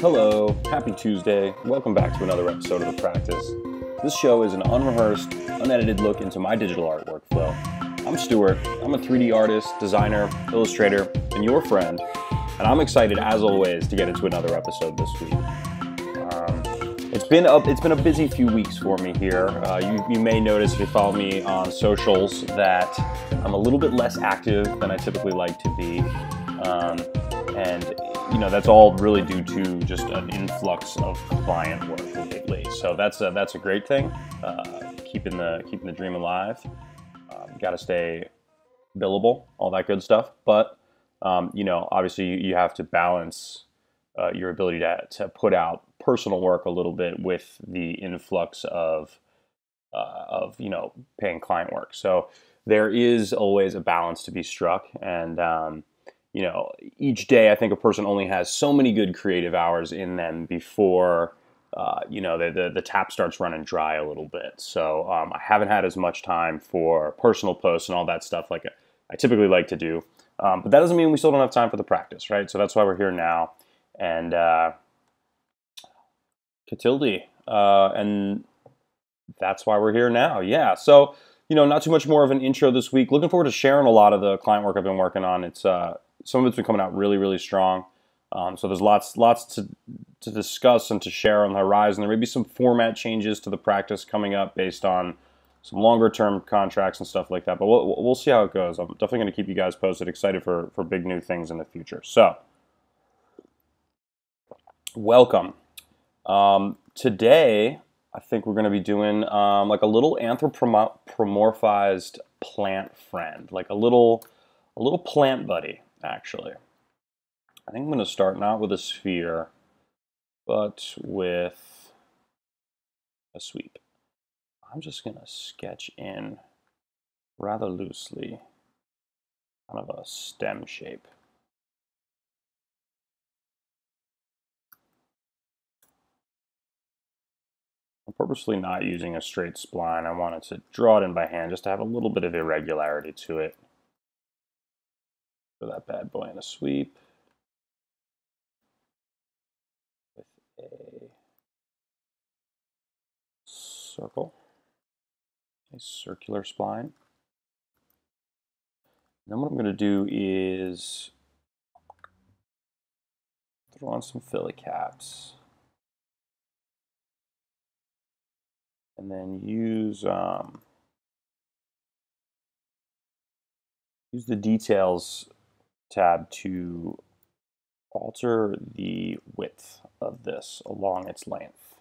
Hello, happy Tuesday. Welcome back to another episode of The Practice. This show is an unrehearsed, unedited look into my digital art workflow. I'm Stuart. I'm a 3D artist, designer, illustrator, and your friend. And I'm excited, as always, to get into another episode this week. It's been a busy few weeks for me here. You may notice if you follow me on socials that I'm a little bit less active than I typically like to be. And that's all really due to just an influx of client work lately. So that's a great thing. Keeping the dream alive. Got to stay billable, all that good stuff. But obviously you have to balance your ability to put out personal work a little bit with the influx of paying client work. So there is always a balance to be struck, and each day I think a person only has so many good creative hours in them before the tap starts running dry a little bit. So I haven't had as much time for personal posts and all that stuff like I typically like to do. But that doesn't mean we still don't have time for the practice, right? So that's why we're here now. And Catilde, and that's why we're here now. Yeah. So not too much more of an intro this week. Looking forward to sharing a lot of the client work I've been working on. It's some of it's been coming out really, really strong. So there's lots to discuss and to share on the horizon. There may be some format changes to the practice coming up based on some longer term contracts and stuff like that. But we'll see how it goes. I'm definitely going to keep you guys posted. Excited for big new things in the future. So welcome. Today, I think we're going to be doing like a little anthropomorphized plant friend, like a little plant buddy, actually. I think I'm going to start not with a sphere, but with a sweep. I'm just going to sketch in rather loosely kind of a stem shape. I'm purposely not using a straight spline. I wanted to draw it in by hand just to have a little bit of irregularity to it. For that bad boy in a sweep. With a circle. A circular spline. Then what I'm going to do is throw on some Philly caps. And then use the details tab to alter the width of this along its length.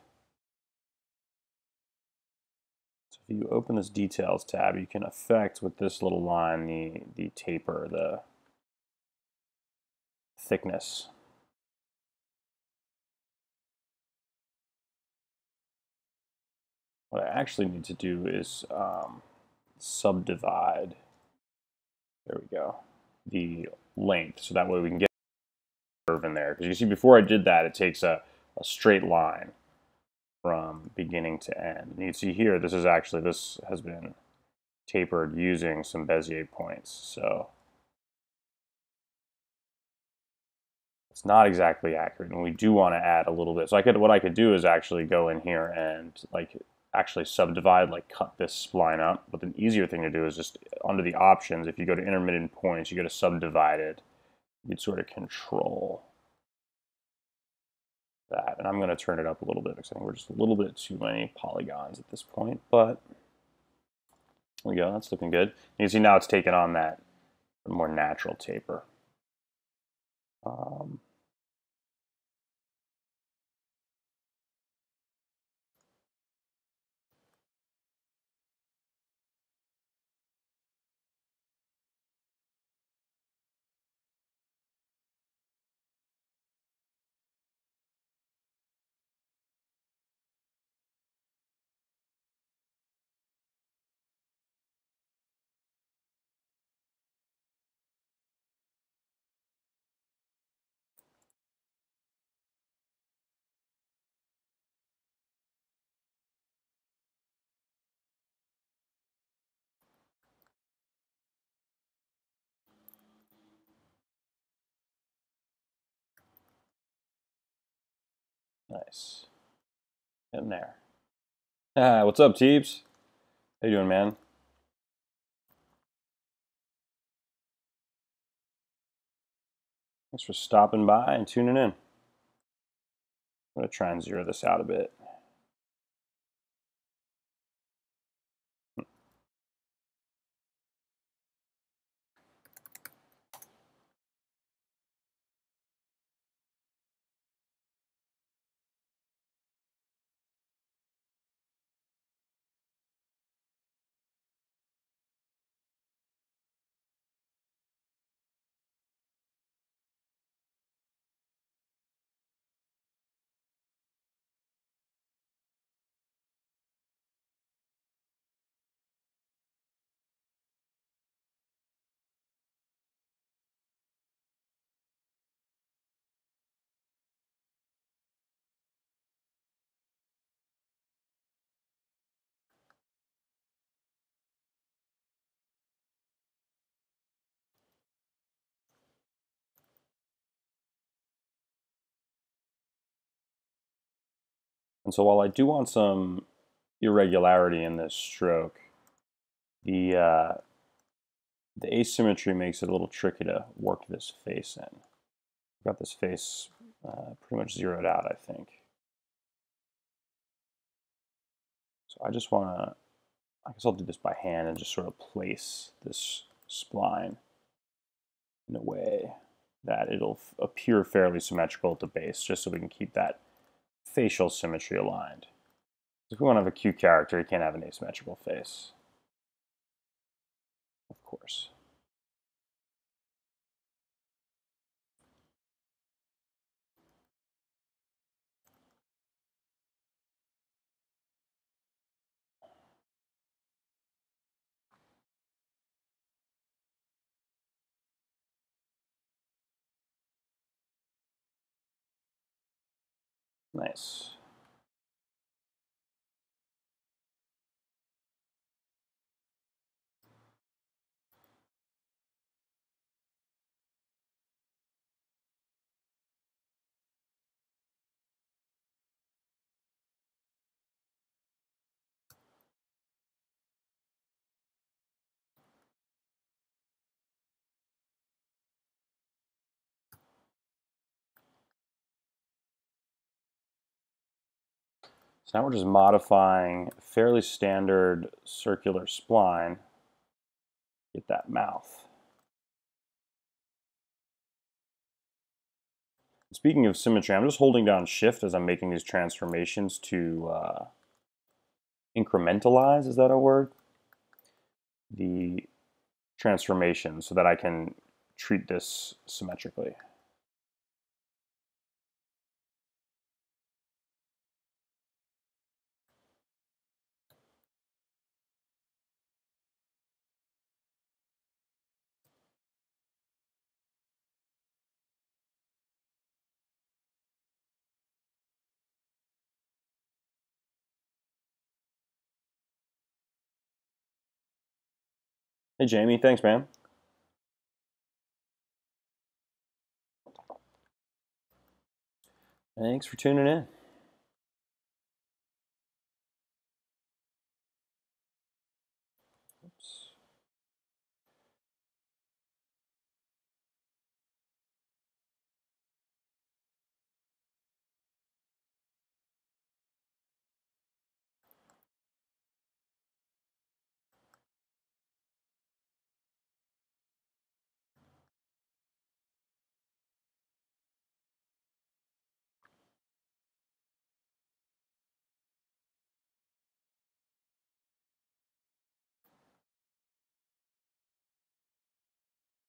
So if you open this details tab, you can affect with this little line the taper, the thickness. What I actually need to do is subdivide, there we go, the length, so that way we can get a curve in there. Because you see, before I did that, it takes a straight line from beginning to end. And you can see here, this has been tapered using some Bezier points. So it's not exactly accurate, and we do want to add a little bit. So what I could do is actually go in here and actually subdivide, cut this spline up. But the easier thing to do is just under the options, if you go to intermittent points, you go to subdivided, you'd sort of control that. And I'm going to turn it up a little bit because I think we're just a little bit too many polygons at this point. But there we go, that's looking good. You can see now it's taken on that more natural taper. Nice. In there. Ah, what's up, Teeps? How you doing, man? Thanks for stopping by and tuning in. I'm going to try and zero this out a bit. And so while I do want some irregularity in this stroke, the asymmetry makes it a little tricky to work this face in. I've got this face pretty much zeroed out, I think. So I just want to, I guess I'll do this by hand and just sort of place this spline in a way that it'll appear fairly symmetrical at the base, just so we can keep that facial symmetry aligned. If we want to have a cute character, you can't have an asymmetrical face, of course. Nice. So now we're just modifying a fairly standard circular spline. Get that mouth. Speaking of symmetry, I'm just holding down Shift as I'm making these transformations to incrementalize, is that a word? The transformation so that I can treat this symmetrically. Hey Jamie, thanks man. Thanks for tuning in. Oops.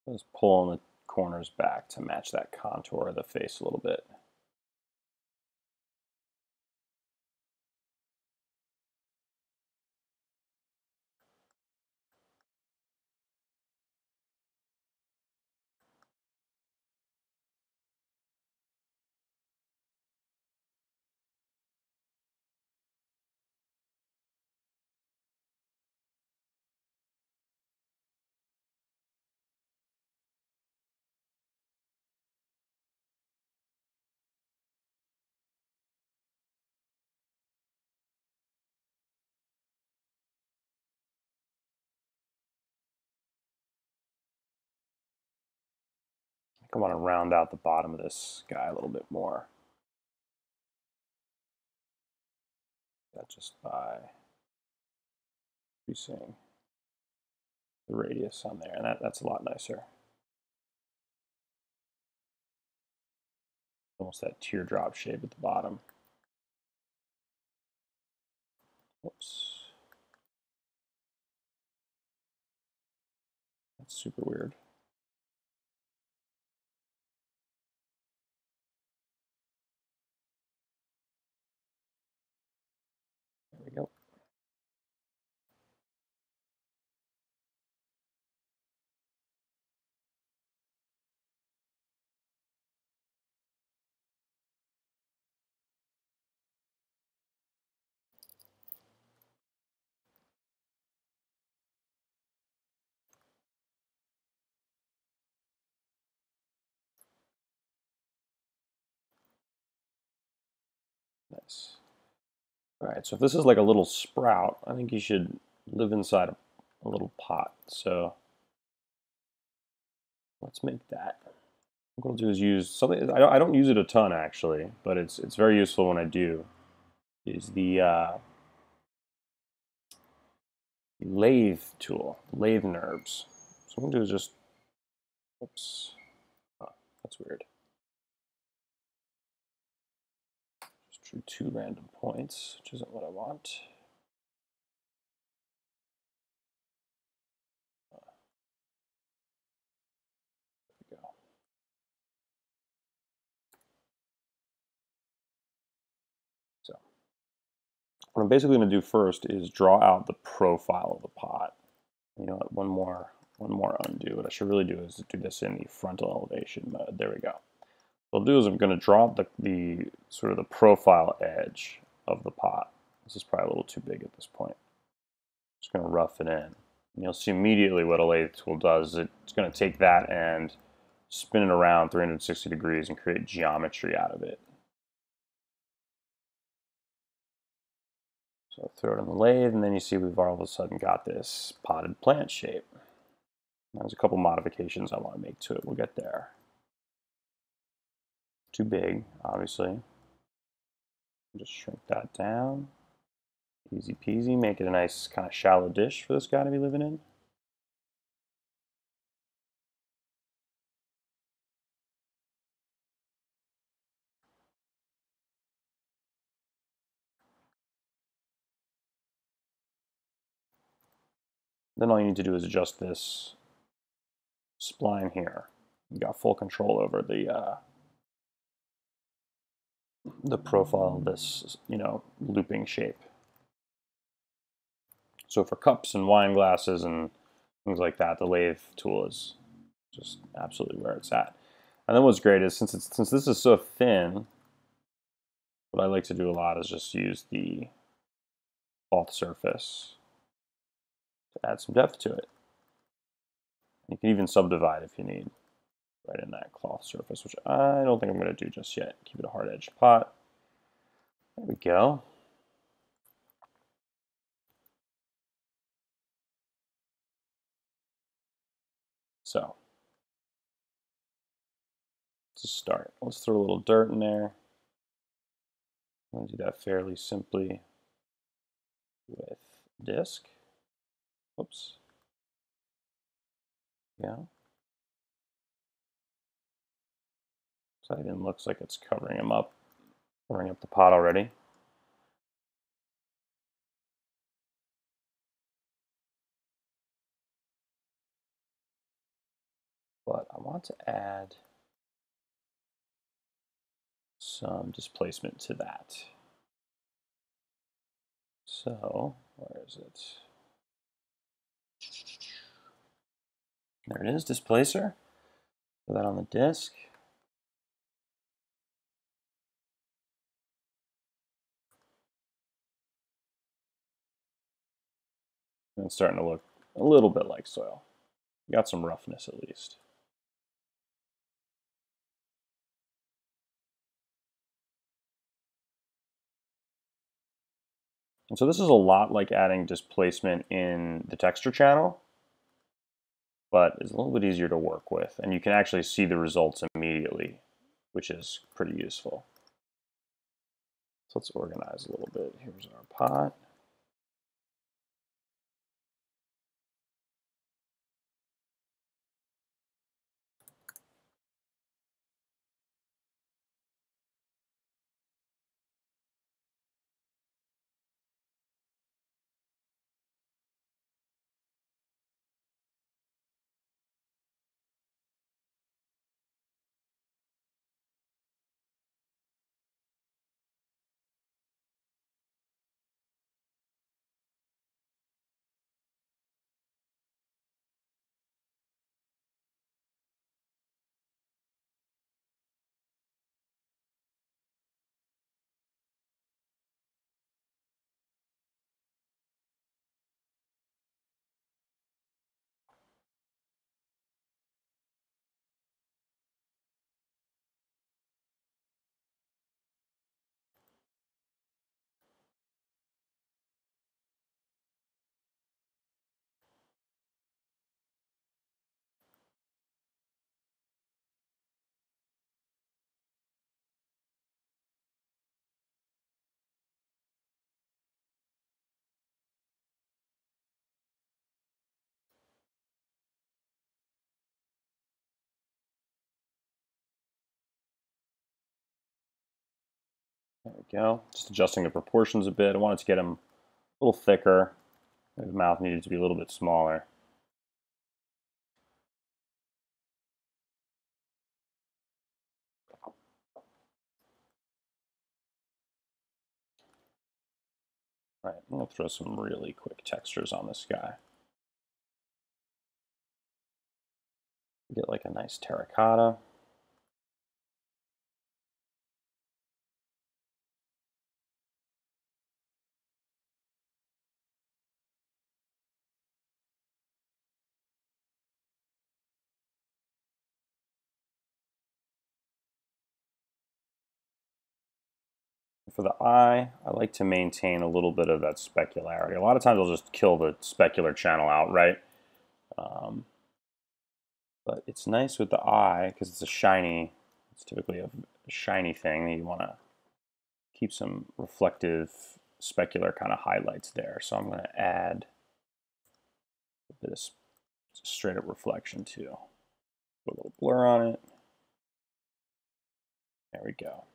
Just pulling the corners back to match that contour of the face a little bit. I want to round out the bottom of this guy a little bit more. That just by increasing the radius on there, and that's a lot nicer. Almost that teardrop shape at the bottom. Whoops. That's super weird. There we go. Nice. All right, so if this is like a little sprout, I think you should live inside a little pot. So let's make that. What I'll do is use something. I don't use it a ton actually, but it's very useful when I do. Is the lathe tool, lathe NURBS. So what I'm gonna do is just, oops, oh, that's weird. Just drew 2 random points, which isn't what I want. There we go. So what I'm basically going to do first is draw out the profile of the pot. You know what, one more undo. What I should really do is do this in the frontal elevation mode. There we go. What I'll do is I'm going to draw the sort of the profile edge of the pot. This is probably a little too big at this point. Just going to rough it in. And you'll see immediately what a lathe tool does. It's going to take that and spin it around 360 degrees and create geometry out of it. So throw it in the lathe, and then you see we've all of a sudden got this potted plant shape. There's a couple modifications I want to make to it. We'll get there. Too big, obviously. Just shrink that down. Easy peasy. Make it a nice kind of shallow dish for this guy to be living in. Then all you need to do is adjust this spline here. You got full control over the profile of this, you know, looping shape. So for cups and wine glasses and things like that, the lathe tool is just absolutely where it's at. And then what's great is since this is so thin, what I like to do a lot is just use the cloth surface to add some depth to it. You can even subdivide if you need right in that cloth surface, which I don't think I'm going to do just yet. Keep it a hard edge pot. There we go. So to start, let's throw a little dirt in there. I'm going to do that fairly simply with disc. Oops. Yeah. So it even looks like it's covering up the pot already. But I want to add some displacement to that. So, where is it? There it is, displacer. Put that on the disc. And it's starting to look a little bit like soil. Got some roughness at least. And so this is a lot like adding displacement in the texture channel. but is a little bit easier to work with, and you can actually see the results immediately, which is pretty useful. So let's organize a little bit. Here's our pot. There we go. Just adjusting the proportions a bit. I wanted to get them a little thicker. The mouth needed to be a little bit smaller. All right, I'm going to throw some really quick textures on this guy. Get like a nice terracotta. For the eye, I like to maintain a little bit of that specularity. A lot of times I'll just kill the specular channel outright. But it's nice with the eye because it's typically a shiny thing that you want to keep some reflective specular kind of highlights there. So I'm going to add a bit of straight up reflection too. Put a little blur on it. There we go.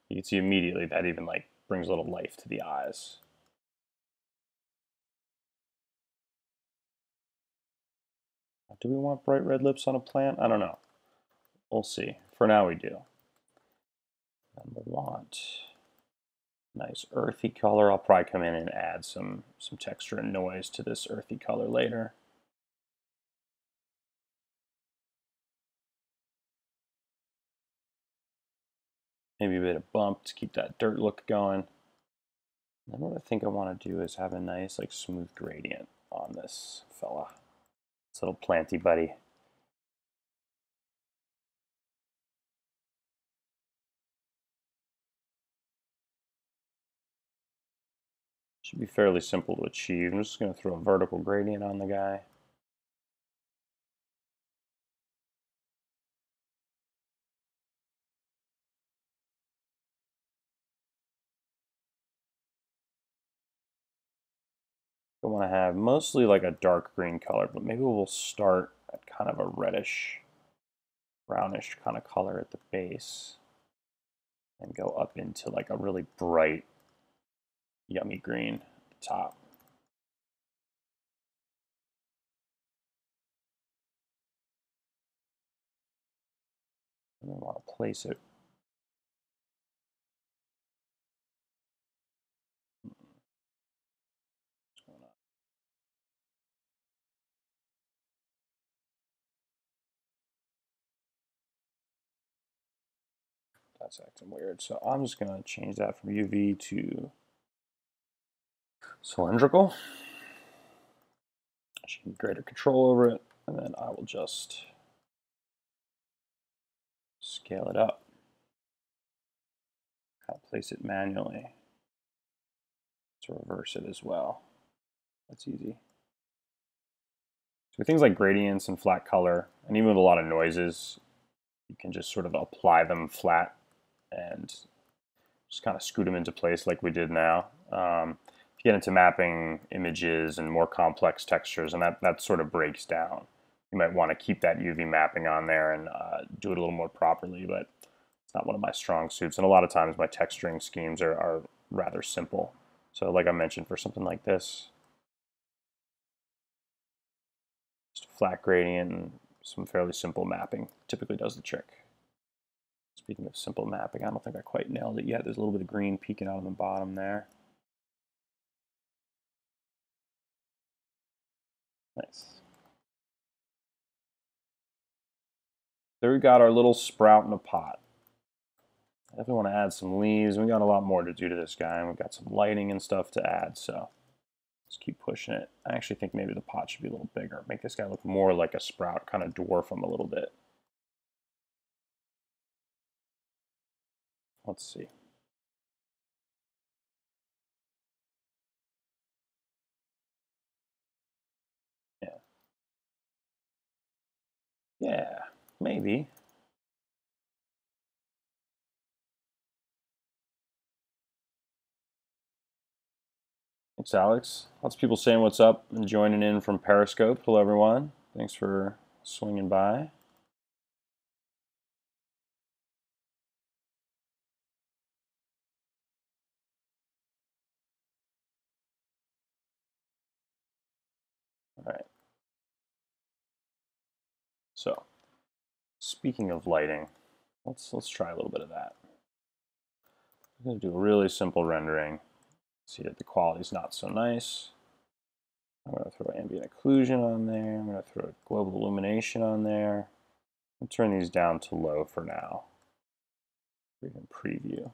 You can see immediately that even like brings a little life to the eyes. Do we want bright red lips on a plant? I don't know. We'll see. For now we do. And we'll want nice earthy color. I'll probably come in and add some texture and noise to this earthy color later. Maybe a bit of bump to keep that dirt look going. And what I think I want to do is have a nice like smooth gradient on this fella. This little planty buddy. Should be fairly simple to achieve. I'm just going to throw a vertical gradient on the guy. I want to have mostly like a dark green color, but maybe we'll start at kind of a reddish, brownish kind of color at the base and go up into like a really bright, yummy green at the top. And then I want to place it that's acting weird. So I'm just going to change that from UV to cylindrical. I should get greater control over it, and then I will just scale it up. I'll place it manually to reverse it as well. That's easy. So with things like gradients and flat color, and even with a lot of noises, you can just sort of apply them flat and just kind of scoot them into place like we did now. If you get into mapping images and more complex textures, and that sort of breaks down, you might want to keep that UV mapping on there and do it a little more properly, but it's not one of my strong suits. And a lot of times my texturing schemes are rather simple. So like I mentioned, for something like this, just a flat gradient and some fairly simple mapping typically does the trick. Speaking of simple mapping, I don't think I quite nailed it yet. There's a little bit of green peeking out on the bottom there. Nice. There we got our little sprout in a pot. I definitely want to add some leaves. We got a lot more to do to this guy, and we've got some lighting and stuff to add, so let's keep pushing it. I actually think maybe the pot should be a little bigger. Make this guy look more like a sprout, kind of dwarf him a little bit. Let's see. Yeah. Yeah, maybe. Thanks, Alex. Lots of people saying what's up and joining in from Periscope. Hello, everyone. Thanks for swinging by. All right. So, speaking of lighting, let's try a little bit of that. I'm going to do a really simple rendering. See that the quality's not so nice. I'm going to throw ambient occlusion on there. I'm going to throw global illumination on there. I'll turn these down to low for now. We can preview.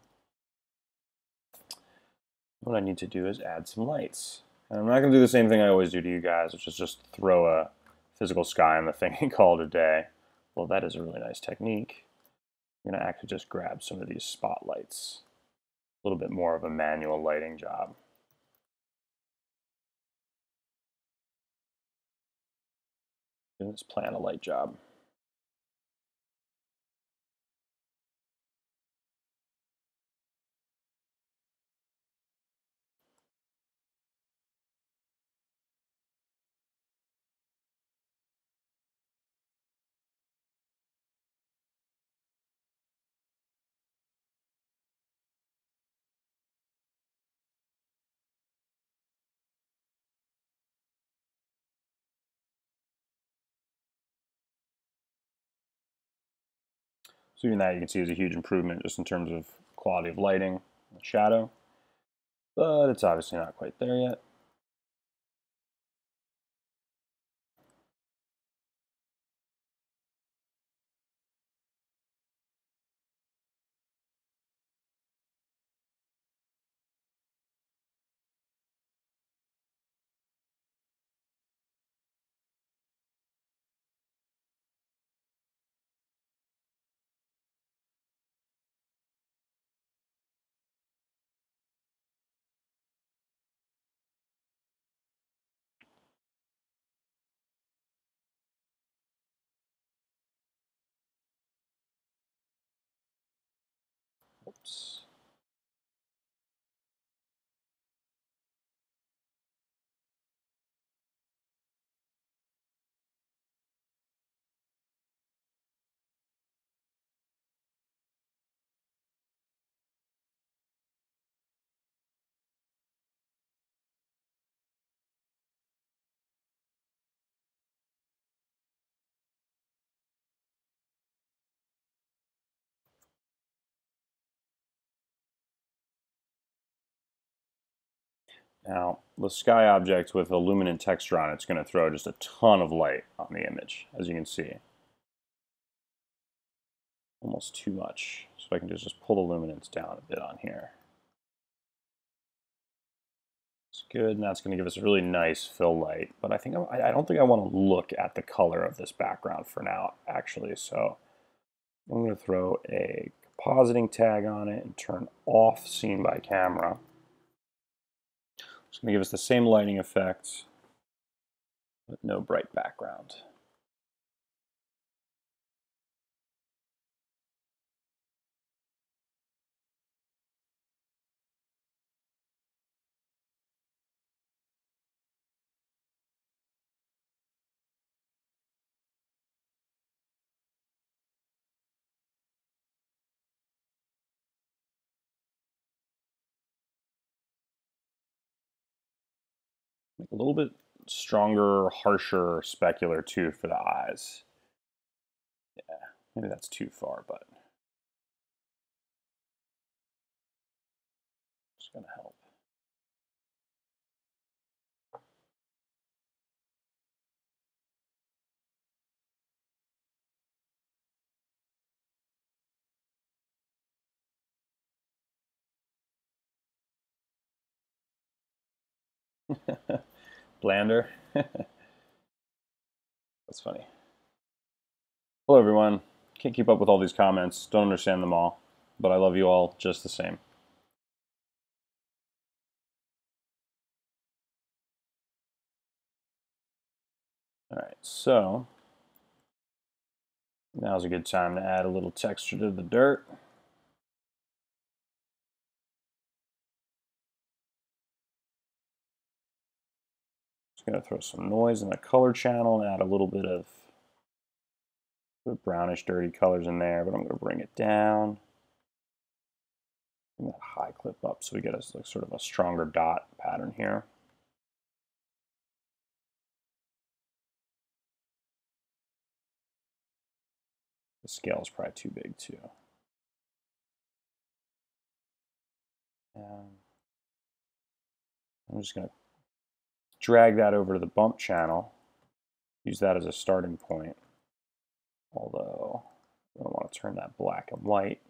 What I need to do is add some lights. And I'm not going to do the same thing I always do to you guys, which is just throw a physical sky on the thing and call it a day. Well, that is a really nice technique. I'm going to actually just grab some of these spotlights. A little bit more of a manual lighting job. Let's plan a light job. So even that you can see is a huge improvement just in terms of quality of lighting and shadow, but it's obviously not quite there yet. Oops. Now, the sky object with a luminant texture on it's going to throw just a ton of light on the image, as you can see. Almost too much. So I can just pull the luminance down a bit on here. It's good, and that's going to give us a really nice fill light. But I don't think I want to look at the color of this background for now, actually. So I'm going to throw a compositing tag on it and turn off scene by camera. It's going to give us the same lighting effects, with no bright background. Make a little bit stronger, harsher specular too for the eyes. Yeah, maybe that's too far, but it's gonna help. Blander. That's funny. Hello, everyone. Can't keep up with all these comments. Don't understand them all, but I love you all just the same. All right, so now's a good time to add a little texture to the dirt. Just gonna throw some noise in the color channel and add a little bit of brownish, dirty colors in there, but I'm gonna bring it down. Bring that high clip up so we get a, like, sort of a stronger dot pattern here. The scale is probably too big too. And I'm just going to drag that over to the bump channel, use that as a starting point, although I don't want to turn that black and white.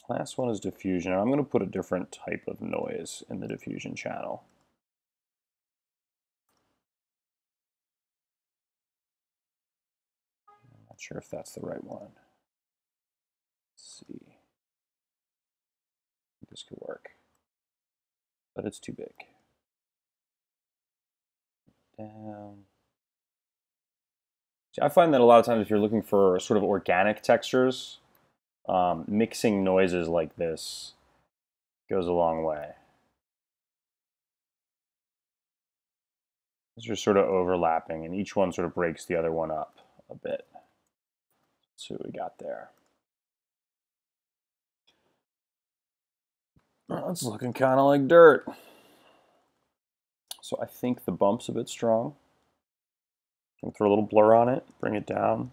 Last one is diffusion. I'm going to put a different type of noise in the diffusion channel. I'm not sure if that's the right one. Let's see. I think this could work, but it's too big. Down. See, I find that a lot of times if you're looking for sort of organic textures, mixing noises like this goes a long way. These are sort of overlapping, and each one sort of breaks the other one up a bit. Let's see what we got there. Oh, it's looking kind of like dirt. So I think the bump's a bit strong. I'm gonna throw a little blur on it, bring it down.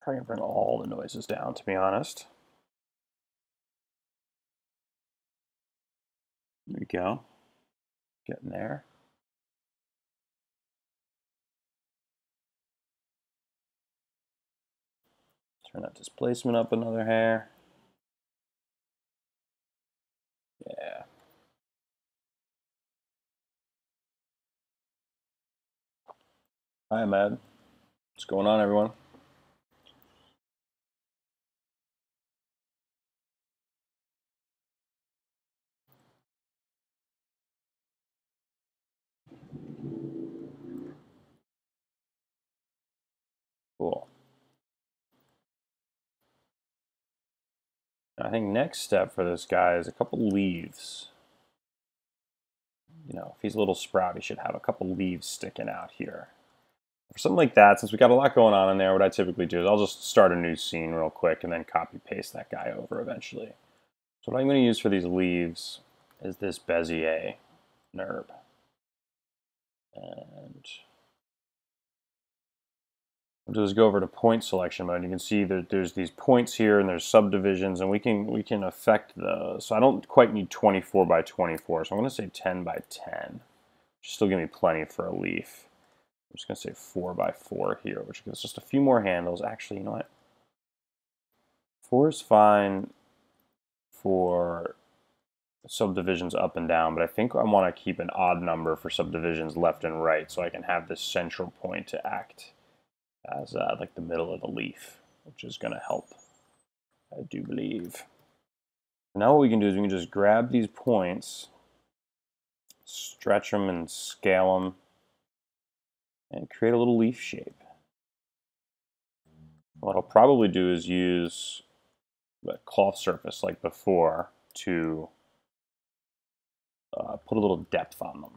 Probably gonna bring all the noises down, to be honest. There we go. Getting there. Turn that displacement up another hair. Yeah. Hi, Ahmed. What's going on, everyone? Cool. I think next step for this guy is a couple leaves. You know, if he's a little sprout, he should have a couple leaves sticking out here. For something like that, since we got a lot going on in there, what I typically do is I'll just start a new scene real quick and then copy paste that guy over eventually. So what I'm going to use for these leaves is this Bezier NURB. And I'll just go over to point selection mode. You can see that there's these points here and there's subdivisions, and we can affect those. So I don't quite need 24 by 24, so I'm going to say 10 by 10. Which still give me plenty for a leaf. I'm just going to say 4 by 4 here, which gives just a few more handles. Actually, you know what? 4 is fine for subdivisions up and down, but I think I want to keep an odd number for subdivisions left and right so I can have this central point to act as like the middle of the leaf, which is going to help, I do believe. Now what we can do is we can just grab these points, stretch them and scale them, and create a little leaf shape. What I'll probably do is use a cloth surface like before to put a little depth on them.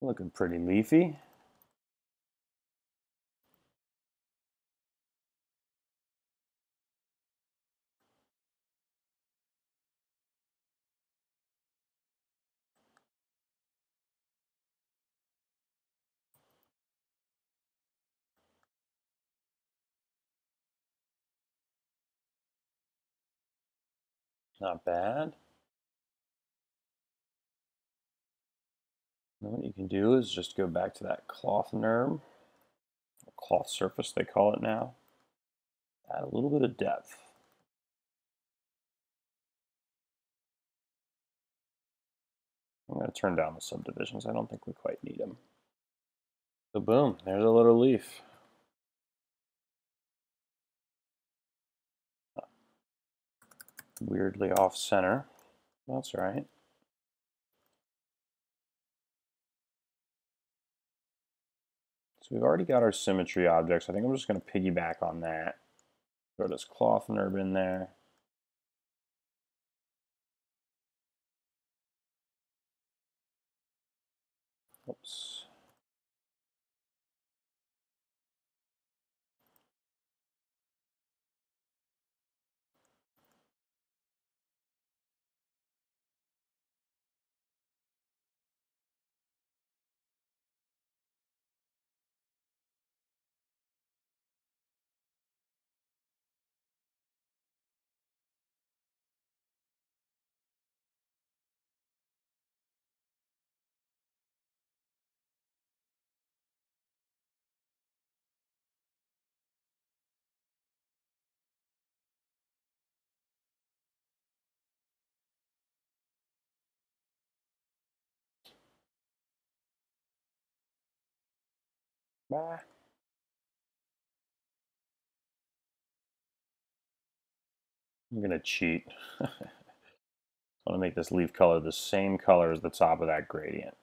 Looking pretty leafy. Not bad. And what you can do is just go back to that cloth nerve, or cloth surface they call it now. Add a little bit of depth. I'm going to turn down the subdivisions. I don't think we quite need them. So boom, there's a little leaf. Weirdly off center. That's all right. So we've already got our symmetry objects. I think I'm just going to piggyback on that. Throw this cloth nerve in there. Oops. Bye. I'm going to cheat. I want to make this leaf color the same color as the top of that gradient.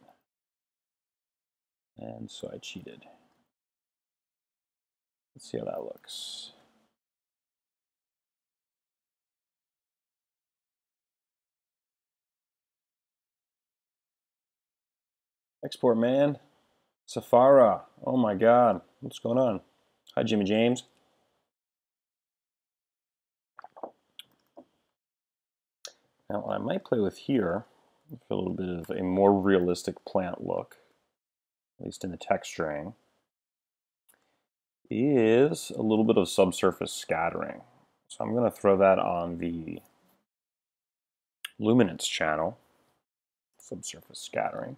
And so I cheated. Let's see how that looks. Export man. Safara. Oh my god. What's going on? Hi, Jimmy James. Now, what I might play with here, for a little bit of a more realistic plant look, at least in the texturing, is a little bit of subsurface scattering. So I'm going to throw that on the luminance channel, subsurface scattering.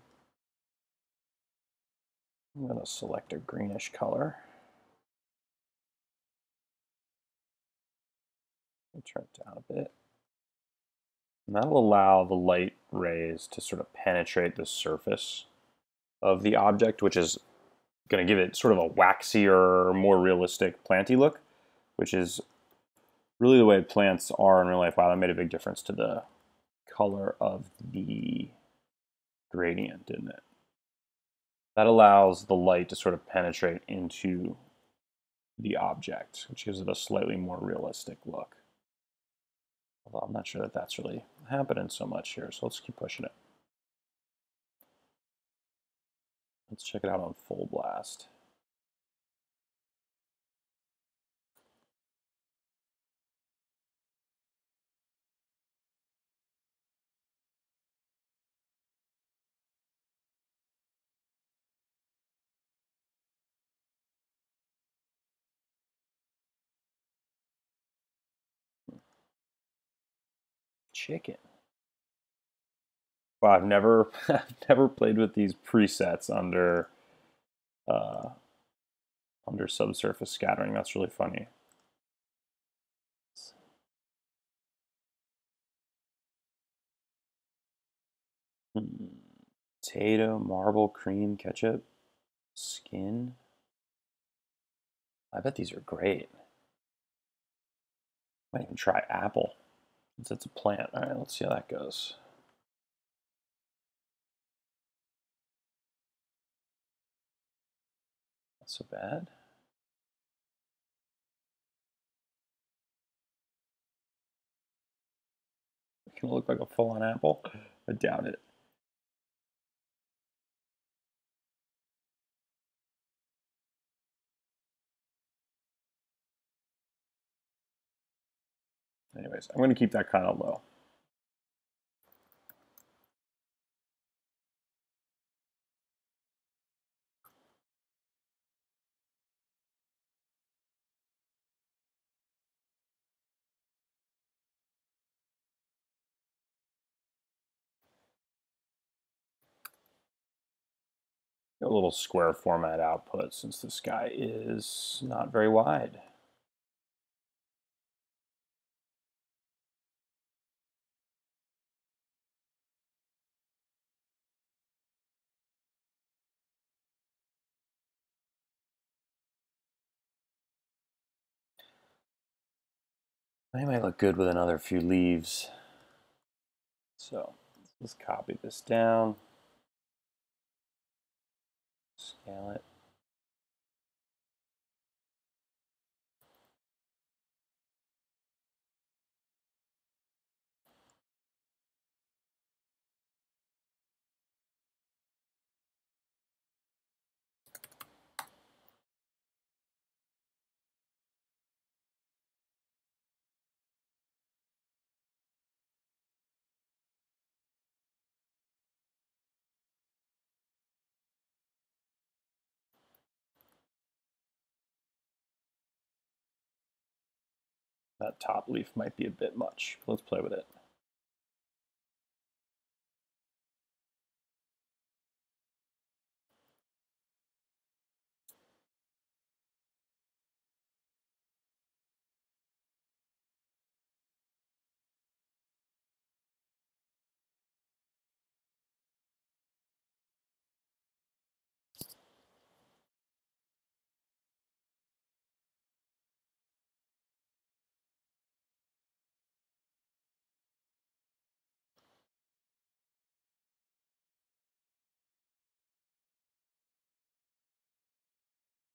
I'm going to select a greenish color. Turn it down a bit. And that'll allow the light rays to sort of penetrate the surface of the object, which is going to give it sort of a waxier, more realistic planty look, which is really the way plants are in real life. Wow, that made a big difference to the color of the gradient, didn't it? That allows the light to sort of penetrate into the object, which gives it a slightly more realistic look. Although I'm not sure that that's really happening so much here, so let's keep pushing it. Let's check it out on full blast. Chicken. Wow, I've never never played with these presets under subsurface scattering. That's really funny. Potato, marble, cream, ketchup, skin. I bet these are great. Might even try apple, since it's a plant. All right, let's see how that goes. Not so bad. Can it look like a full-on apple? I doubt it. Anyways, I'm going to keep that kind of low. A little square format output since the sky is not very wide. They might look good with another few leaves. So let's copy this down, scale it. That top leaf might be a bit much. Let's play with it.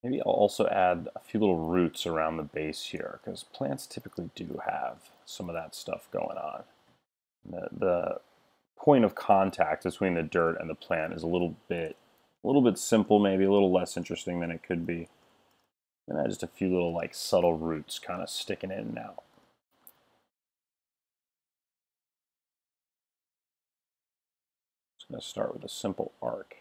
Maybe I'll also add a few little roots around the base here, because plants typically do have some of that stuff going on. The point of contact between the dirt and the plant is a little bit simple, maybe a little less interesting than it could be. And add just a few little like subtle roots kind of sticking in and out. Just going to start with a simple arc.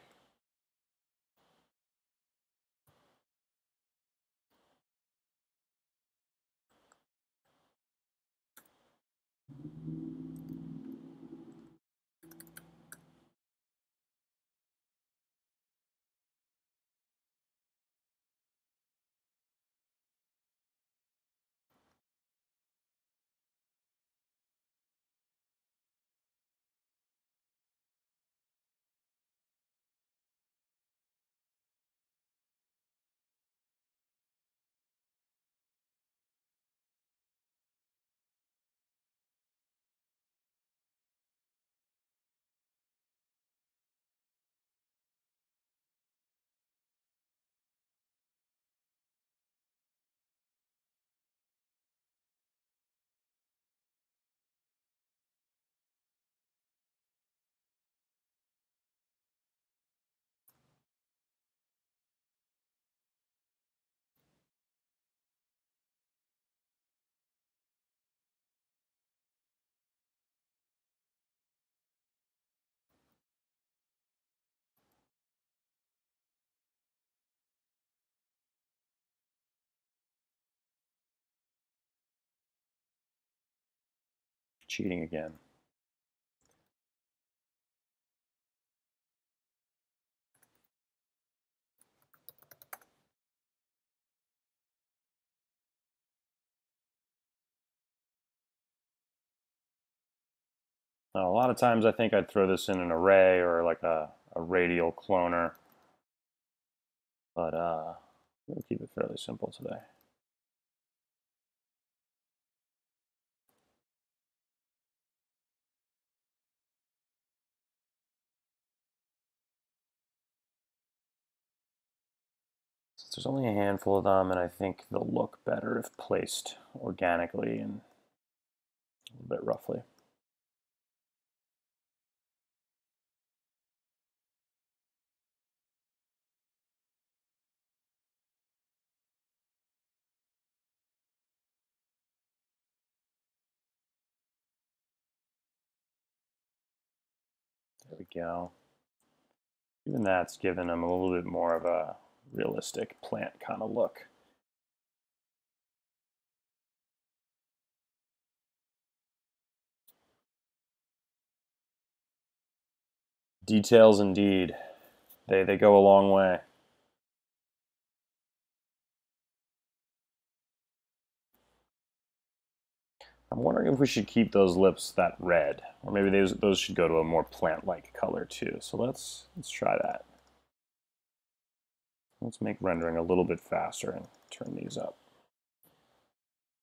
cheating again. Now, a lot of times I think I'd throw this in an array or like a radial cloner, but we'll keep it fairly simple today. Since there's only a handful of them, and I think they'll look better if placed organically and a little bit roughly. There we go. Even that's given them a little bit more of a realistic plant kind of look. Details indeed. They go a long way. I'm wondering if we should keep those lips that red, or maybe those should go to a more plant-like color too. So let's try that. Let's make rendering a little bit faster and turn these up.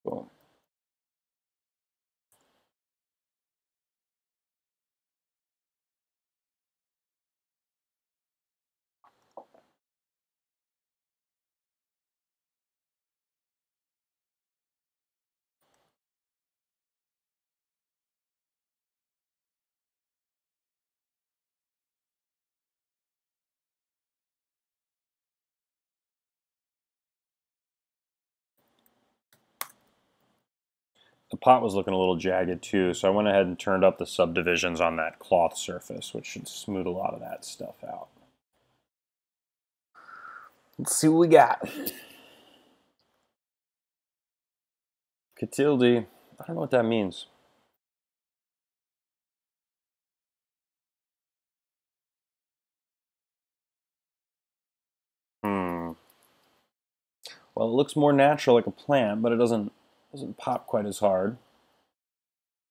Boom. The pot was looking a little jagged too, so I went ahead and turned up the subdivisions on that cloth surface, which should smooth a lot of that stuff out. Let's see what we got. Catilde. I don't know what that means. Well, it looks more natural like a plant, but it doesn't pop quite as hard.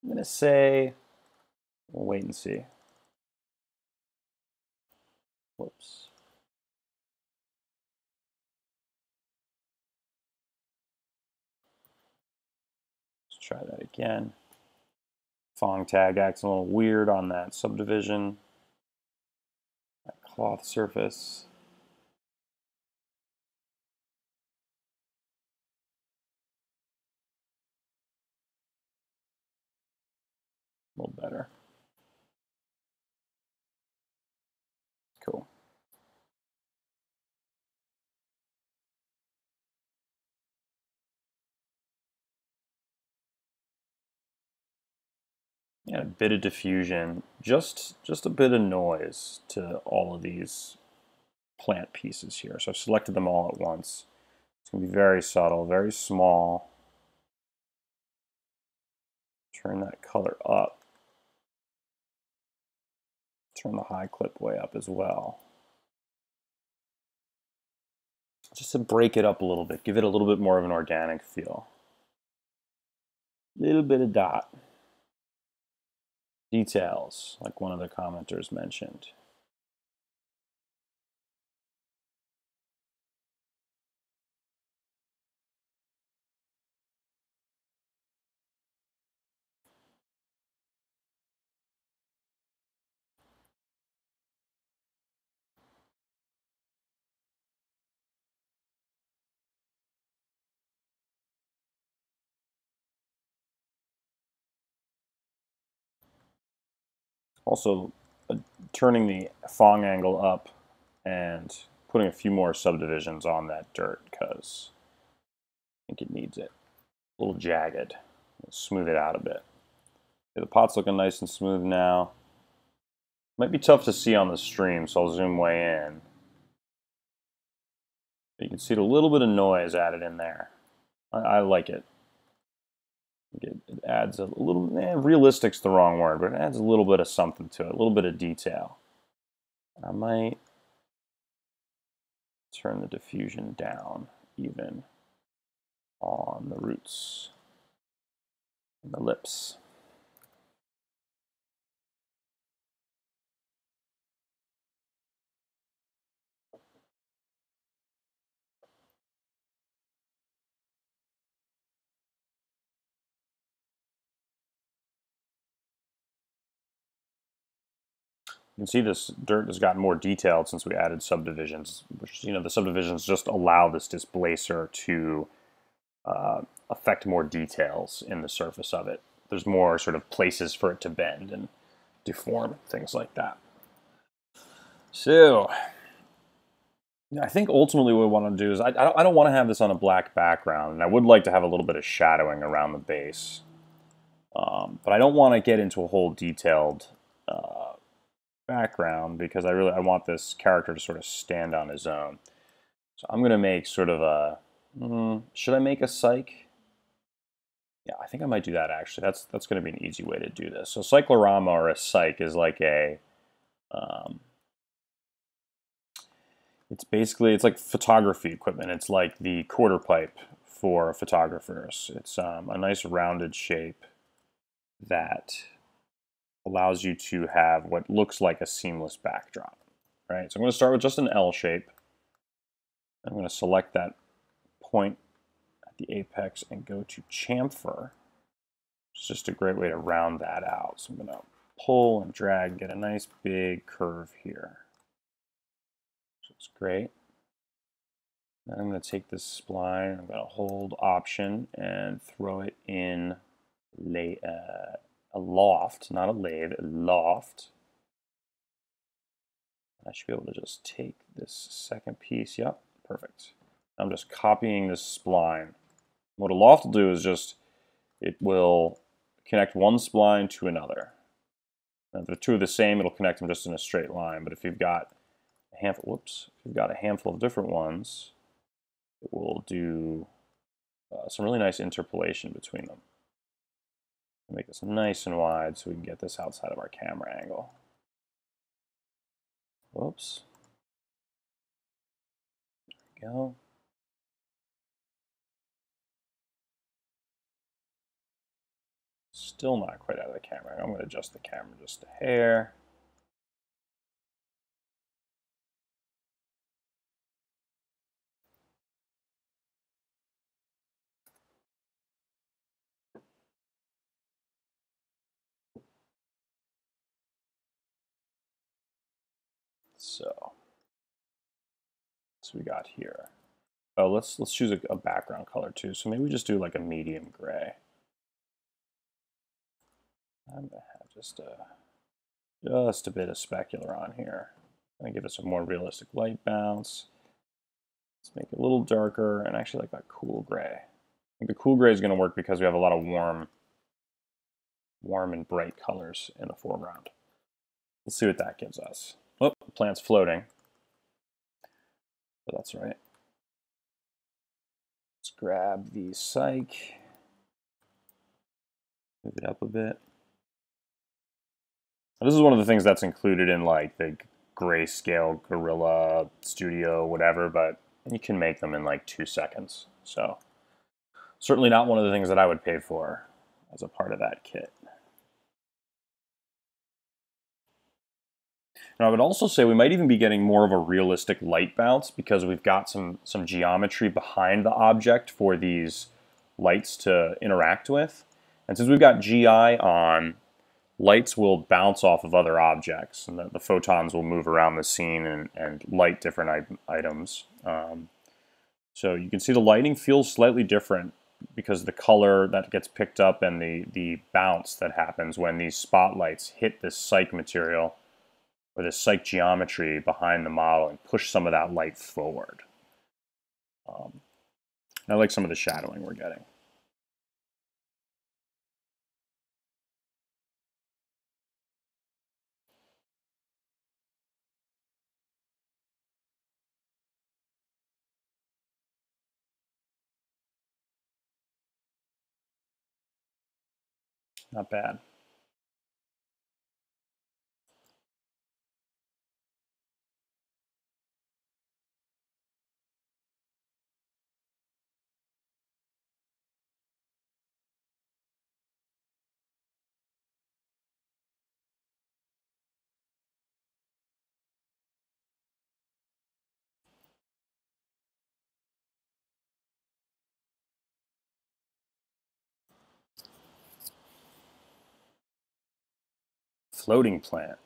I'm gonna say, we'll wait and see. Whoops. Let's try that again. Fong tag acts a little weird on that subdivision. That cloth surface. A little better. Cool. Yeah, a bit of diffusion, just a bit of noise to all of these plant pieces here. So I've selected them all at once. It's going to be very subtle, very small. Turn that color up. Turn the high clip way up as well. Just to break it up a little bit, give it a little bit more of an organic feel. Little bit of dot. Details, like one of the commenters mentioned. Also, turning the Fong angle up and putting a few more subdivisions on that dirt because I think it needs it. A little jagged. Smooth it out a bit. Okay, the pot's looking nice and smooth now. Might be tough to see on the stream, so I'll zoom way in. But you can see a little bit of noise added in there. I like it. It adds a little, realistic's the wrong word, but it adds a little bit of something to it, a little bit of detail. I might turn the diffusion down even on the roots and the lips. You can see this dirt has gotten more detailed since we added subdivisions, which, the subdivisions just allow this displacer to affect more details in the surface of it. There's more sort of places for it to bend and deform, things like that. So, I think ultimately what we want to do is I don't want to have this on a black background, and I would like to have a little bit of shadowing around the base. But I don't want to get into a whole detailed background because I want this character to sort of stand on his own. So I'm going to make sort of a, should I make a psych? Yeah, I think I might do that actually. That's going to be an easy way to do this. So cyclorama or a psych is like a, it's like photography equipment. It's like the quarter pipe for photographers. It's a nice rounded shape that allows you to have what looks like a seamless backdrop. Right. So I'm going to start with just an L shape. I'm going to select that point at the apex and go to chamfer. It's just a great way to round that out. So I'm going to pull and drag and get a nice big curve here. So it's great. Then I'm going to take this spline, I'm going to hold Option and throw it in a loft, not a lathe, a loft. I should be able to just take this second piece. Yep, perfect. I'm just copying this spline. What a loft will do is just, it will connect one spline to another. Now, if the two are the same, it'll connect them just in a straight line. But if you've got a handful, if you've got a handful of different ones, it will do some really nice interpolation between them. Make this nice and wide so we can get this outside of our camera angle. Whoops. There we go. Still not quite out of the camera. I'm going to adjust the camera just a hair. So we got here. Oh, let's choose a background color too. So maybe we just do like a medium gray. I'm gonna have just a bit of specular on here. I'm gonna give it some more realistic light bounce. Let's make it a little darker and actually like that cool gray. I think the cool gray is gonna work because we have a lot of warm and bright colors in the foreground. Let's see what that gives us. Oh, the plant's floating. But that's right. Let's grab the psych. Move it up a bit. Now, this is one of the things that's included in like the Grayscale, Gorilla, Studio, whatever, but you can make them in like 2 seconds. So certainly not one of the things that I would pay for as a part of that kit. Now, I would also say we might even be getting more of a realistic light bounce because we've got some geometry behind the object for these lights to interact with. And since we've got GI on, lights will bounce off of other objects, and the photons will move around the scene and light different items. So you can see the lighting feels slightly different because the color that gets picked up and the bounce that happens when these spotlights hit this psych material or this psych geometry behind the model and push some of that light forward. I like some of the shadowing we're getting. Not bad. Floating plant.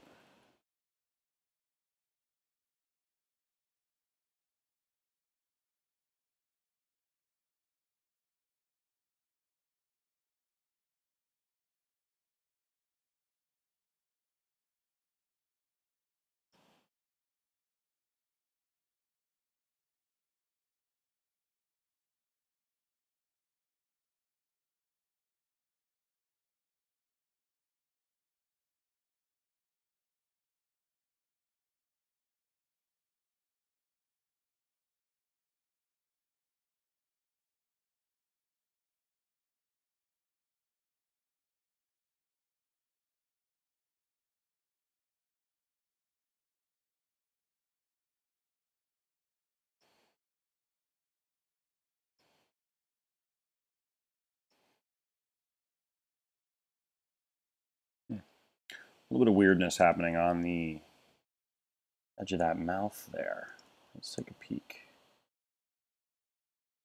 A little bit of weirdness happening on the edge of that mouth there. Let's take a peek.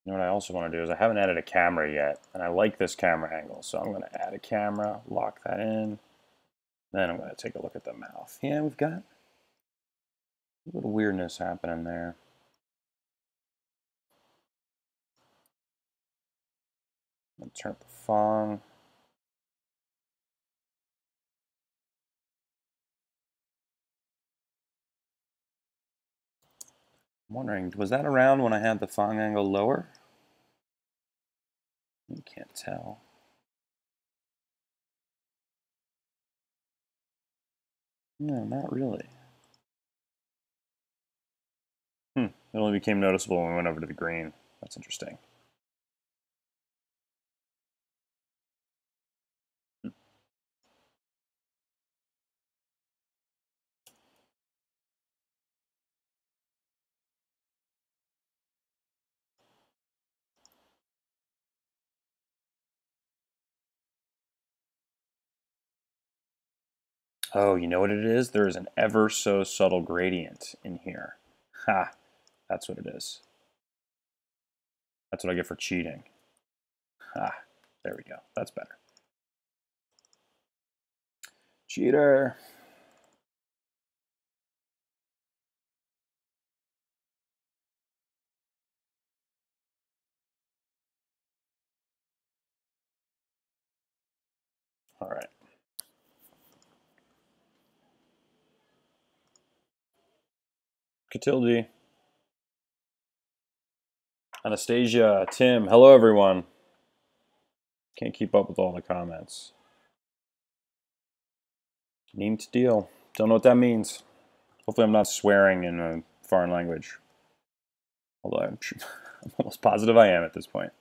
You know what I also want to do is I haven't added a camera yet, and I like this camera angle, so I'm going to add a camera, lock that in, then I'm going to take a look at the mouth. Yeah, we've got a little weirdness happening there. I'm going to turn up the fong. I'm wondering, was that around when I had the fong angle lower? You can't tell. No, not really. It only became noticeable when we went over to the green. That's interesting. Oh, you know what it is? There is an ever so subtle gradient in here. Ha! That's what it is. That's what I get for cheating. Ha! There we go. That's better. Cheater! All right. Catilde. Anastasia. Tim. Hello, everyone. Can't keep up with all the comments. Neem to deal. Don't know what that means. Hopefully I'm not swearing in a foreign language. Although I'm almost positive I am at this point.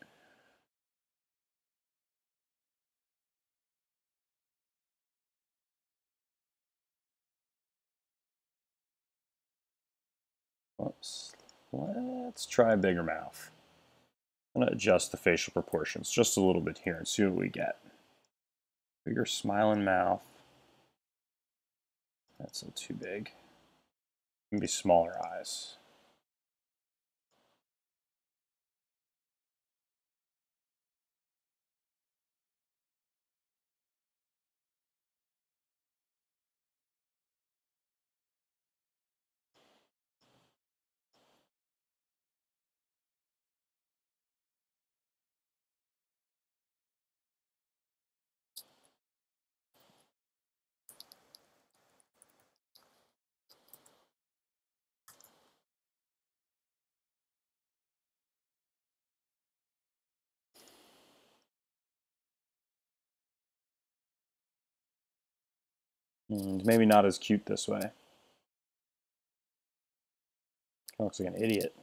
Let's try a bigger mouth. I'm going to adjust the facial proportions just a little bit here and see what we get. Bigger smiling mouth. That's a little too big. Maybe smaller eyes. Maybe not as cute this way. Looks like an idiot.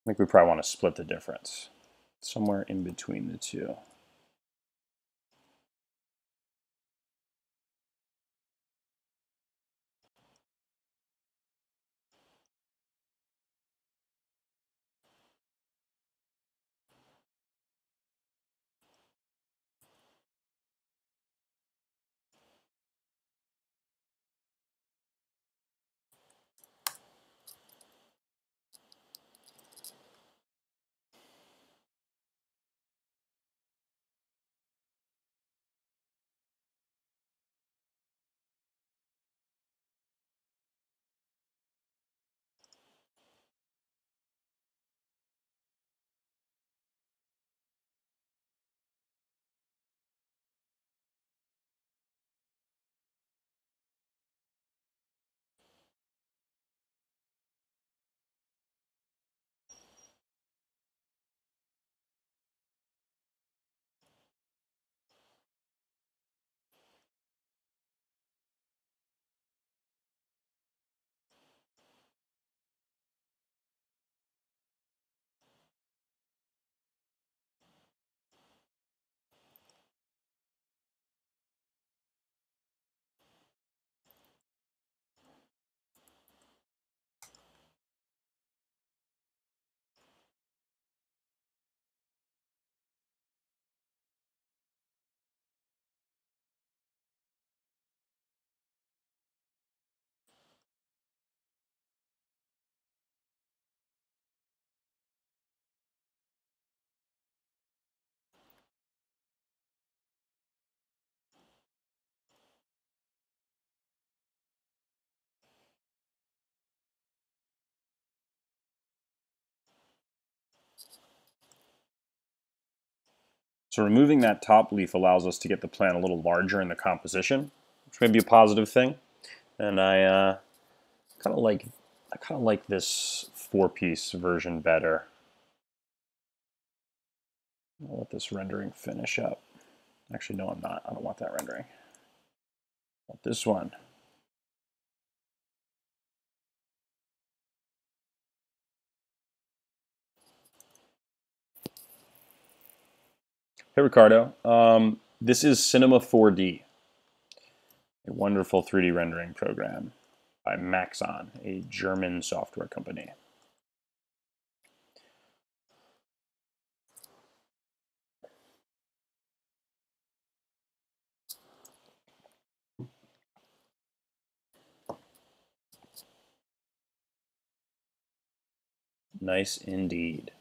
think we probably want to split the difference. Somewhere in between the two. So removing that top leaf allows us to get the plant a little larger in the composition, which may be a positive thing. And I kind of like this 4-piece version better. I'll let this rendering finish up. Actually, no, I'm not. I don't want that rendering. I want this one. Hey, Ricardo. This is Cinema 4D, a wonderful 3D rendering program by Maxon, a German software company. Nice indeed.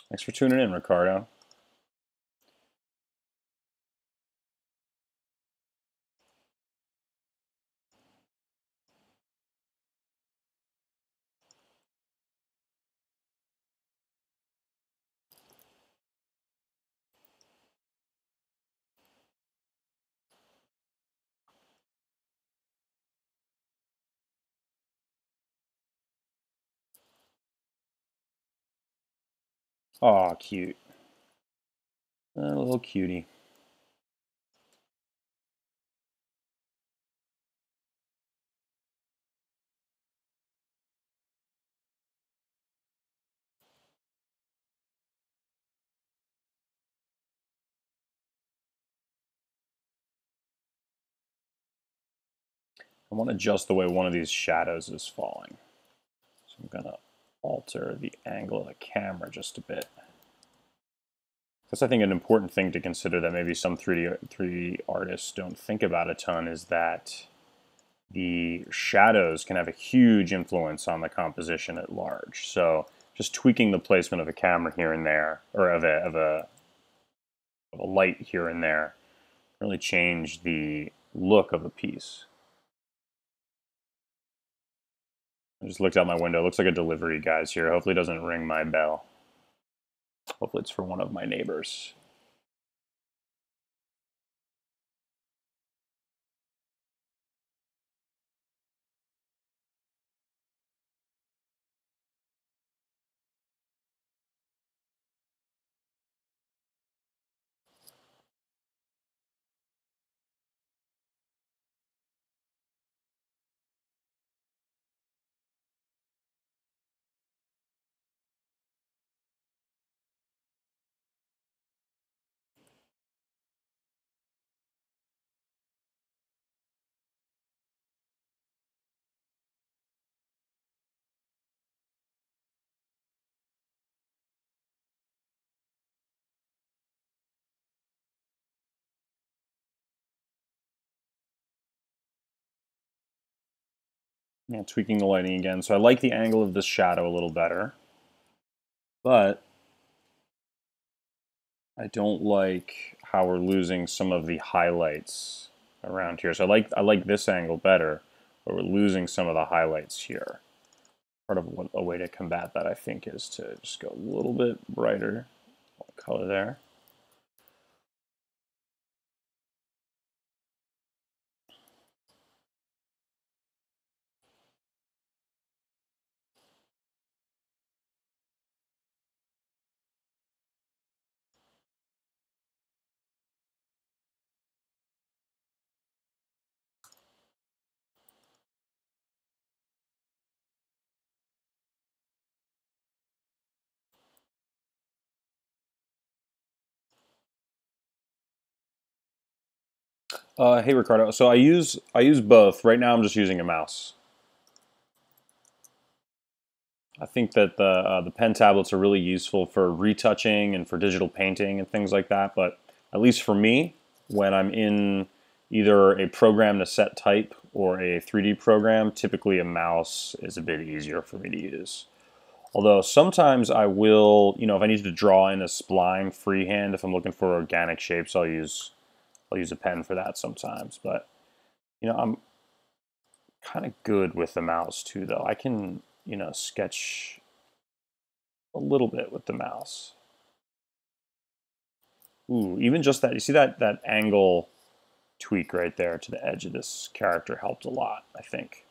Thanks for tuning in, Ricardo. Aw, cute. A little cutie. I want to adjust the way one of these shadows is falling. So I'm going to alter the angle of the camera just a bit. That's, I think, an important thing to consider that maybe some 3D artists don't think about a ton, is that the shadows can have a huge influence on the composition at large. So just tweaking the placement of a camera here and there, or of a light here and there, really change the look of a piece. I just looked out my window. It looks like a delivery guy's here. Hopefully it doesn't ring my bell. Hopefully it's for one of my neighbors. Yeah, tweaking the lighting again. So I like the angle of this shadow a little better, but I don't like how we're losing some of the highlights around here. So I like this angle better, but we're losing some of the highlights here. Part of a way to combat that, I think, is to just go a little bit brighter color there. Hey Ricardo, so I use both. Right now I'm just using a mouse. I think that the pen tablets are really useful for retouching and for digital painting and things like that. But at least for me, when I'm in either a program to set type or a 3D program, typically a mouse is a bit easier for me to use. Although sometimes I will, you know, if I need to draw in a spline freehand, if I'm looking for organic shapes, I'll use a pen for that sometimes. But you know, I'm kind of good with the mouse too, though. I can, you know, sketch a little bit with the mouse. Ooh, even just that, you see that angle tweak right there to the edge of this character helped a lot, I think.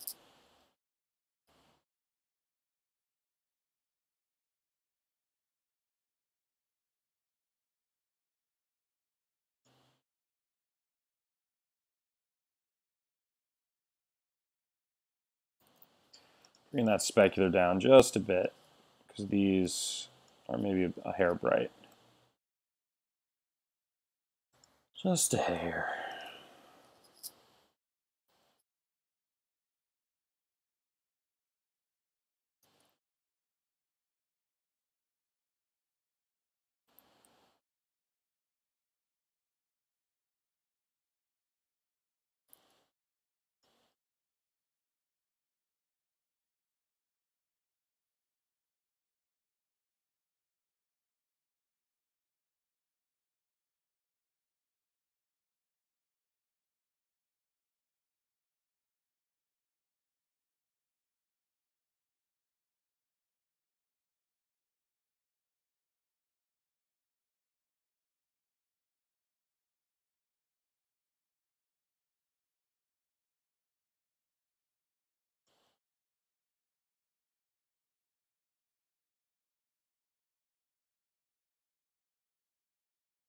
Bring that specular down just a bit, because these are maybe a hair bright. Just a hair.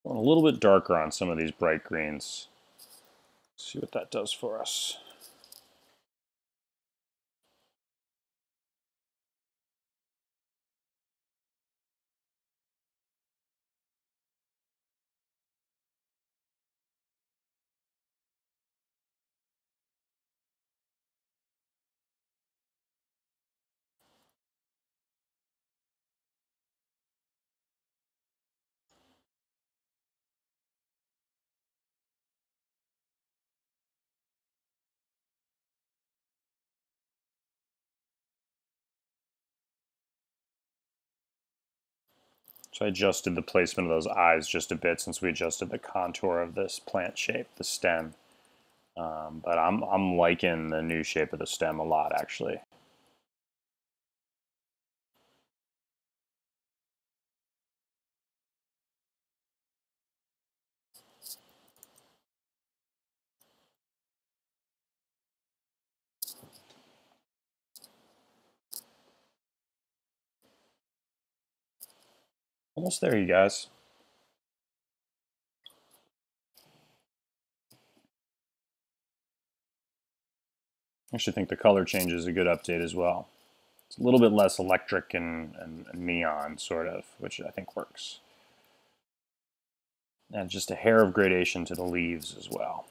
Going a little bit darker on some of these bright greens. See what that does for us. So I adjusted the placement of those eyes just a bit since we adjusted the contour of this plant shape, the stem. But I'm liking the new shape of the stem a lot, actually. Almost there, you guys. I actually think the color change is a good update as well. It's a little bit less electric and neon, sort of, which I think works. And just a hair of gradation to the leaves as well.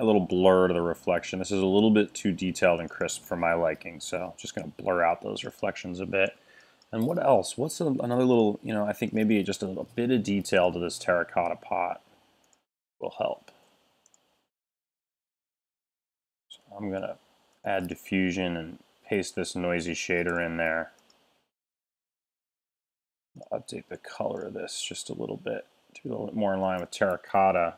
a little blur to the reflection. This is a little bit too detailed and crisp for my liking, so I'm just going to blur out those reflections a bit. And what else? What's another little, I think maybe just a bit of detail to this terracotta pot will help. So I'm going to add diffusion and paste this noisy shader in there. I'll update the color of this just a little bit to be a little bit more in line with terracotta.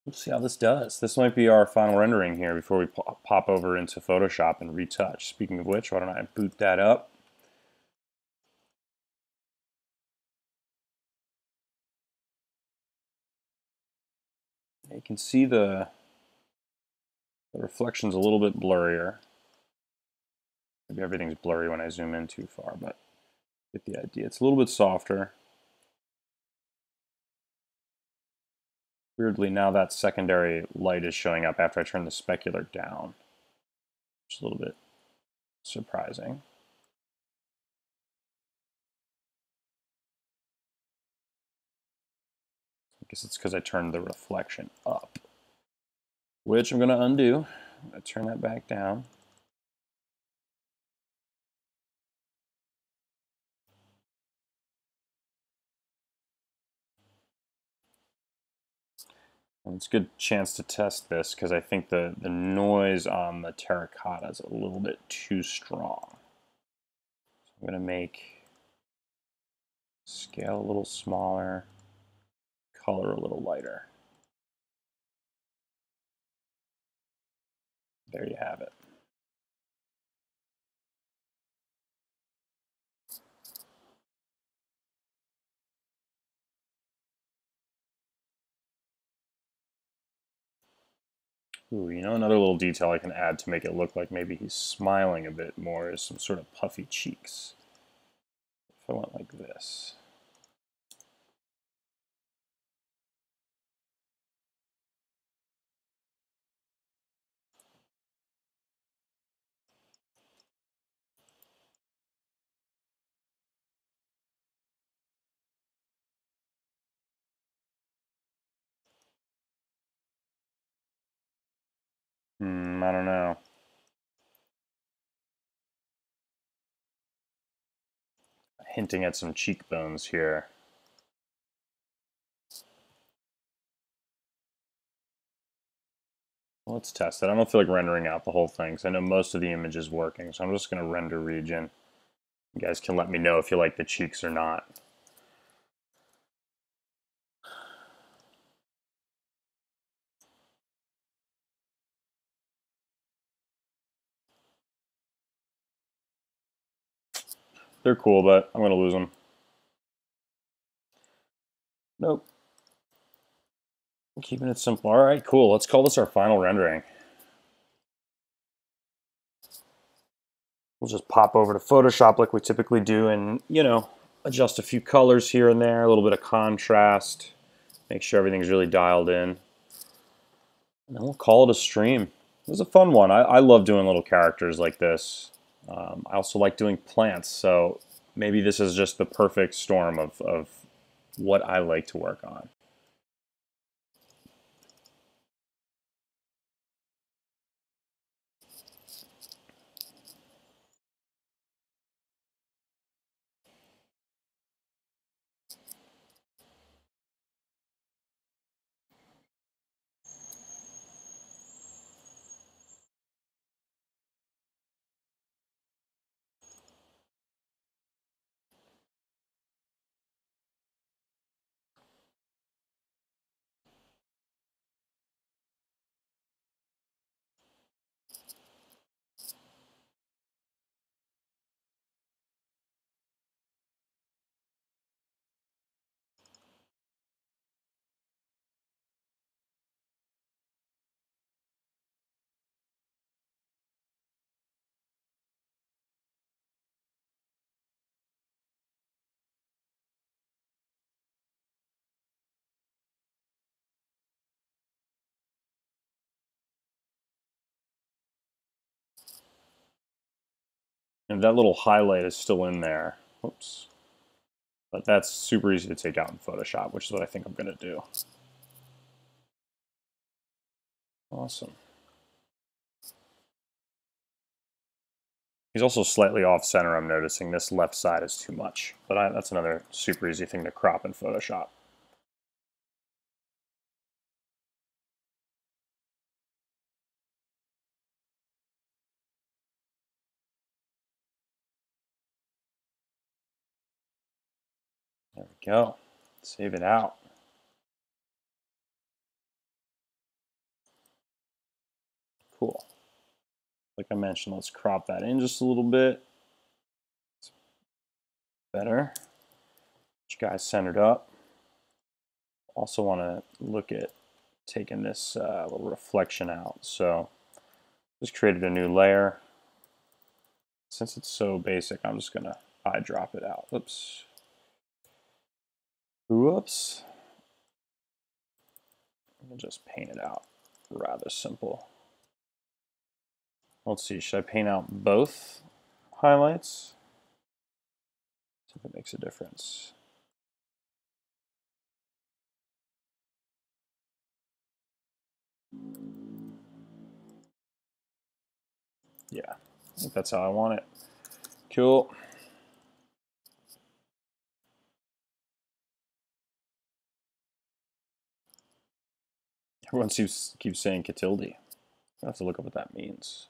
We'll see how this does. This might be our final rendering here before we pop over into Photoshop and retouch. Speaking of which, why don't I boot that up? You can see the reflection's a little bit blurrier. Maybe everything's blurry when I zoom in too far, but get the idea. It's a little bit softer. Weirdly, now that secondary light is showing up after I turn the specular down. Which is a little bit surprising. I guess it's because I turned the reflection up, which I'm going to undo. I'm going to turn that back down. And it's a good chance to test this because I think the noise on the terracotta is a little bit too strong. So I'm going to make scale a little smaller, color a little lighter. There you have it. Ooh, another little detail I can add to make it look like maybe he's smiling a bit more is some sort of puffy cheeks. If I went like this. I don't know. Hinting at some cheekbones here. Let's test it. I don't feel like rendering out the whole thing, because I know most of the image is working, so I'm just going to render region. You guys can let me know if you like the cheeks or not. They're cool, but I'm going to lose them. Nope. I'm keeping it simple. All right, cool. Let's call this our final rendering. We'll just pop over to Photoshop like we typically do and, adjust a few colors here and there, a little bit of contrast, make sure everything's really dialed in. And then we'll call it a stream. It was a fun one. I love doing little characters like this. I also like doing plants, so maybe this is just the perfect storm of what I like to work on. And that little highlight is still in there. Whoops. But that's super easy to take out in Photoshop, which is what I think I'm going to do. Awesome. He's also slightly off center. I'm noticing this left side is too much, but that's another super easy thing to crop in Photoshop. There we go. Save it out. Cool. Like I mentioned, let's crop that in just a little bit. Better. Get you guys centered up. Also want to look at taking this little reflection out. So just created a new layer. Since it's so basic, I'm just going to eyedrop it out. Oops. Whoops. And just paint it out. Rather simple. Let's see, should I paint out both highlights? See if it makes a difference. Yeah, I think that's how I want it. Cool. Everyone keeps saying Catilde. I have to look up what that means.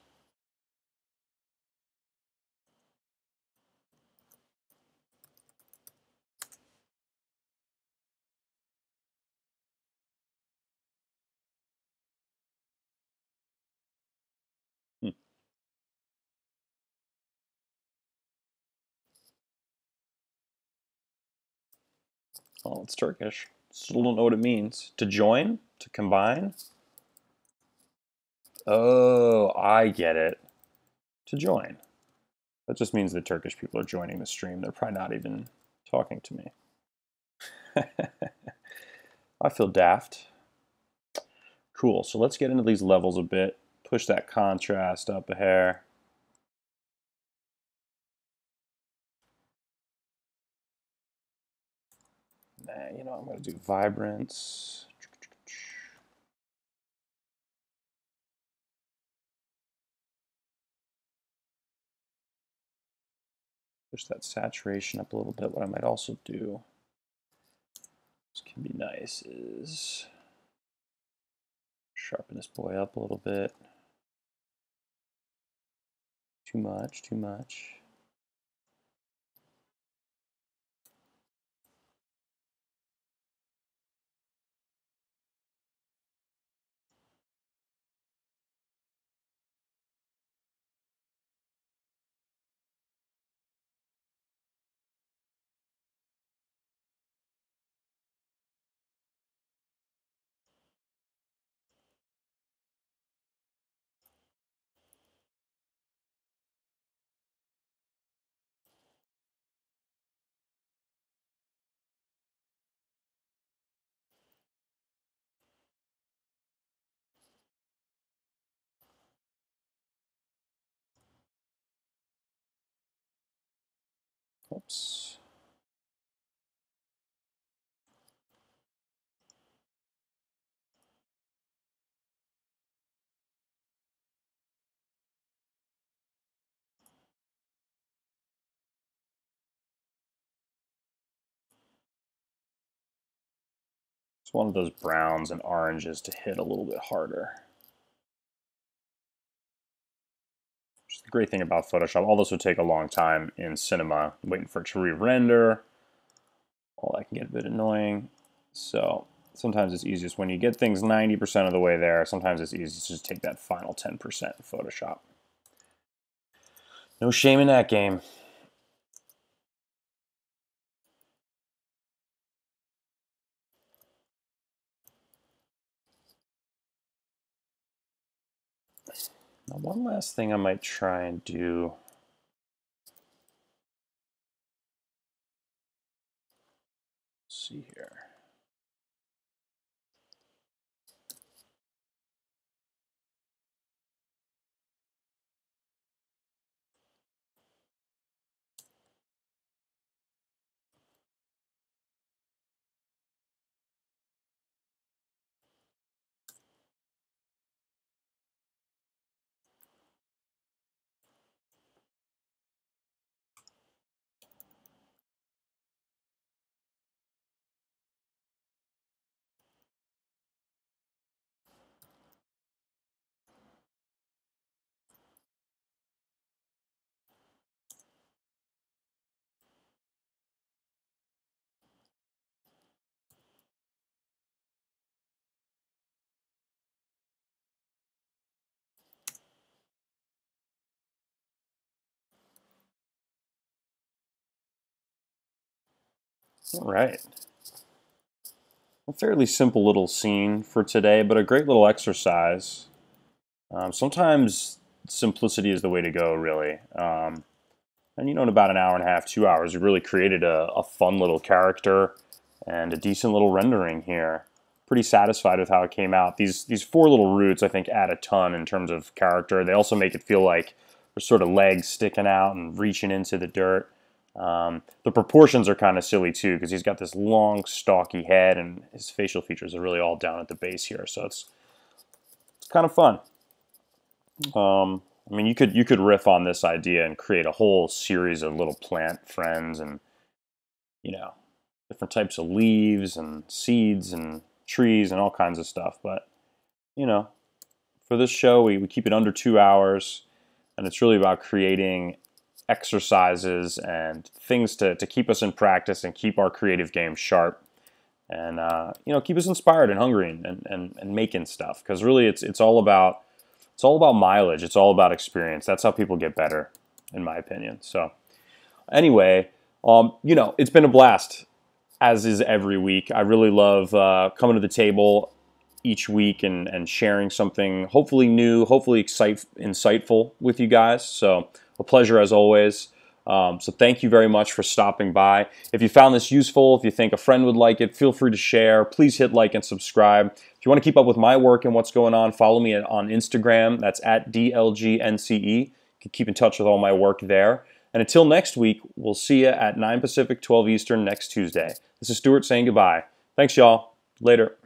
Oh, it's Turkish. Still don't know what it means. To join? To combine? Oh, I get it. To join. That just means that Turkish people are joining the stream. They're probably not even talking to me. I feel daft. Cool, so let's get into these levels a bit. Push that contrast up a hair. Nah, you know, I'm going to do vibrance. Push that saturation up a little bit. What I might also do, this can be nice, is sharpen this boy up a little bit. Too much, too much. Oops. It's one of those browns and oranges to hit a little bit harder. Which is the great thing about Photoshop. All this would take a long time in cinema, waiting for it to re-render. All that can get a bit annoying. So sometimes it's easiest when you get things 90% of the way there. Sometimes it's easiest to just take that final 10% in Photoshop. No shame in that game. Now, one last thing I might try and do. Let's see here. All right. A fairly simple little scene for today, but a great little exercise. Sometimes simplicity is the way to go, really. And in about an hour and a half, 2 hours, we really created a fun little character and a decent little rendering here. Pretty satisfied with how it came out. These four little roots, I think, add a ton in terms of character. They also make it feel like there's sort of legs sticking out and reaching into the dirt. The proportions are kind of silly too, because he's got this long, stocky head, and his facial features are really all down at the base here. So it's kind of fun. I mean, you could riff on this idea and create a whole series of little plant friends, and different types of leaves and seeds and trees and all kinds of stuff. But for this show, we keep it under 2 hours, and it's really about creating exercises and things to keep us in practice and keep our creative game sharp, and keep us inspired and hungry and making stuff, because really it's all about mileage. It's all about experience. That's how people get better, in my opinion. So anyway, it's been a blast, as is every week. I really love coming to the table each week and sharing something hopefully new, hopefully insightful with you guys. So a pleasure as always. So thank you very much for stopping by. If you found this useful, if you think a friend would like it, feel free to share. Please hit like and subscribe. If you want to keep up with my work and what's going on, follow me on Instagram. That's at DLGNCE. You can keep in touch with all my work there. And until next week, we'll see you at 9 Pacific, 12 Eastern next Tuesday. This is Stuart saying goodbye. Thanks, y'all. Later.